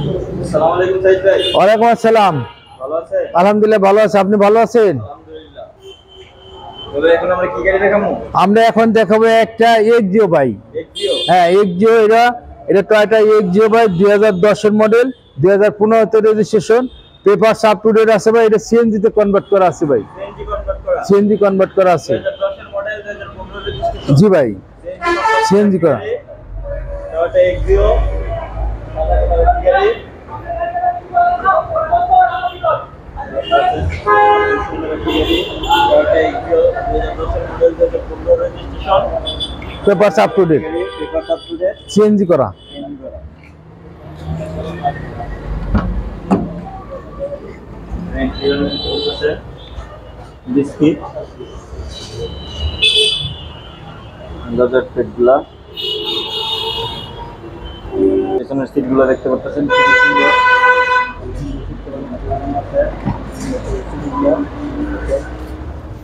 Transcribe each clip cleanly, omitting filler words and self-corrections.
আসসালামু আলাইকুম সাইদ ভাই। ওয়ালাইকুম আসসালাম। ভালো আছেন? আলহামদুলিল্লাহ ভালো আছি, আপনি ভালো আছেন? আলহামদুলিল্লাহ। তবে এখন আমরা কি গাড়ি দেখাবো? আমরা এখন দেখাবো একটা এক্সিও ভাই। এক্সিও? হ্যাঁ এক্সিও, এটা টয়োটা এক্সিও ভাই, 2010 এর মডেল, 2015 তে registration, paper up to date আছে ভাই। এটা সিএনজি তে কনভার্ট করা আছে ভাই। সিএনজি কনভার্ট করা? সিএনজি কনভার্ট করা আছে 2010 এর মডেল, 2015 রেজিস্ট্রেশন। জি ভাই, সিএনজি করা। টয়োটা এক্সিও সাদা কালারের গাড়ি। টয়োটা এক্সিও 2010 এর model, 2015 registration, paper up to date, paper up to date, CNG করা। সিএনজি করা। বিস্কিট লেদার পেটগুলা, পেছনের সিটগুলো দেখতে পাচ্ছেন খুবই সুন্দর।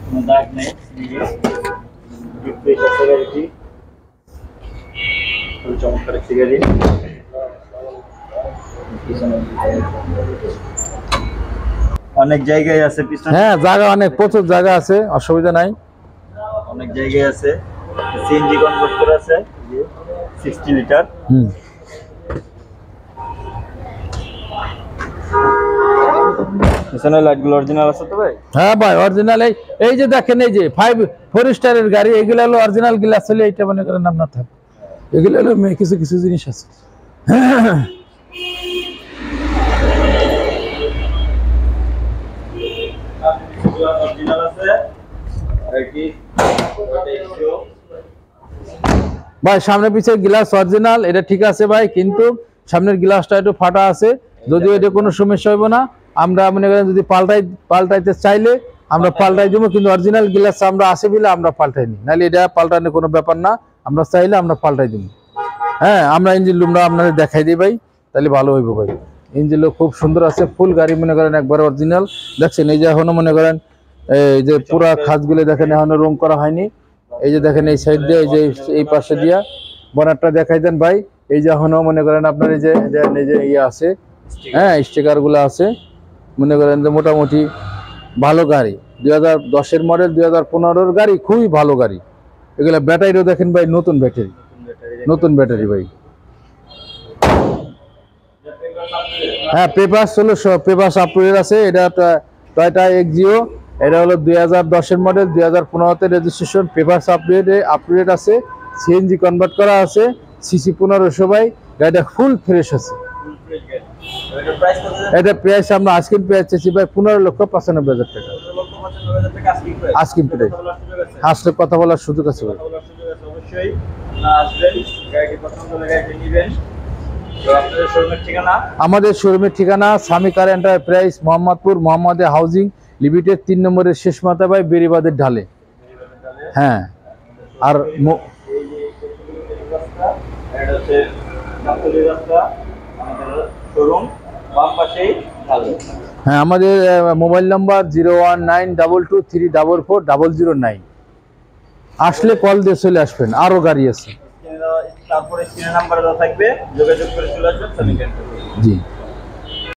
কোনো দাগ নেই, গাড়িটি খুবই চমৎকার একটি গাড়ি। অনেক জায়গায় আছে পিছনে, হ্যাঁ জায়গা অনেক, প্রচুর জায়গা আছে, অসুবিধা নাই। অনেক জায়গায় আছে। সিএনজি কনভার্ট করা আছে, 60 লিটার। পিছনে লাইটগুলো অরিজিনাল আছে তো ভাই? হ্যাঁ ভাই অরিজিনাল। এই যে দেখেন, এই যে 4 স্টারের গাড়ি, এগুলো হলো অরিজিনাল গ্লাস হলে এইটা মনে করেন আপনার থাকে। এগুলো হলো কিছু কিছু জিনিস আছে। অরিজিনাল আছে আর কি ভাই, সামনে পিছের গ্লাস অরিজিনাল, এটা ঠিক আছে ভাই, কিন্তু সামনের গ্লাসটা একটু ফাটা আছে। যদিও এটা কোনো সমস্যা হইব না, আমরা মনে করেন যদি পাল্টাইতে চাইলে আমরা পাল্টাই দেবো, কিন্তু অরিজিনাল গ্লাস আমরা আসে বলে আমরা পাল্টাই নি, নাহলে এটা পাল্টানোর কোনো ব্যাপার না। আমরা চাইলে আমরা পাল্টাই দেবো। হ্যাঁ, আমরা ইঞ্জিন রুমটা আপনাদের দেখাই দিই ভাই, তাহলে ভালো হইব ভাই। ইঞ্জিন রুম খুব সুন্দর আছে, ফুল গাড়ি মনে করেন একবার অরিজিনাল। দেখছেন এই যে এখনো মনে করেন এই যে পুরা খাঁজগুলো দেখেন এখনো রং করা হয়নি। এই যে দেখেন এই সাইড দিয়ে, এই যে এই পাশে দিয়া বনারটা দেখাই দেন ভাই। এই যে এখনো মনে করেন আপনার এই যে ইয়ে আছে, হ্যাঁ স্টিকার গুলো আছে। মনে করেন যে মোটামুটি ভালো গাড়ি, 2010 এর মডেল, 2015 গাড়ি, খুবই ভালো গাড়ি। এগুলা ব্যাটারিও দেখেন ভাই, নতুন ব্যাটারি, নতুন ব্যাটারি ভাই। হ্যাঁ পেপার হলো সব, পেপার আপডেট আছে। এটা টয়োটা এক্সিও, এটা হলো 2010 এর মডেল, 2015 তে রেজিস্ট্রেশন, পেপার আপডেট আছে, সিএনজি কনভার্ট করা আছে, সিসি 1500 ভাই। গাড়িটা ফুল ফ্রেশ আছে। এটা প্রাইস আমরা আজকের প্রাইস চাইছি ভাই 15,95,000 টাকা। আজকের প্রাইস আসলে কথা বলার সুযোগ আছে ভাই। অবশ্যই আসবেন, গাড়িটি পছন্দ হলে গাড়িটি নেবেন। আমাদের শোরুমের ঠিকানা স্বামী কার এন্টারপ্রাইজ, মোহাম্মদপুর, মোহাম্মদে হাউজিং লিমিটেড, 3 নম্বরের শেষ মাথা ভাই, বেরিবাদের ঢালে। হ্যাঁ, আর হ্যাঁ আমাদের মোবাইল নাম্বার 01922344009। আসলে কল দিয়ে চলে আসবেন, আরো গাড়ি আছে। তারপরে স্ক্রিনের নাম্বার থাকবে, যোগাযোগ করে চলে আসবেন। জি।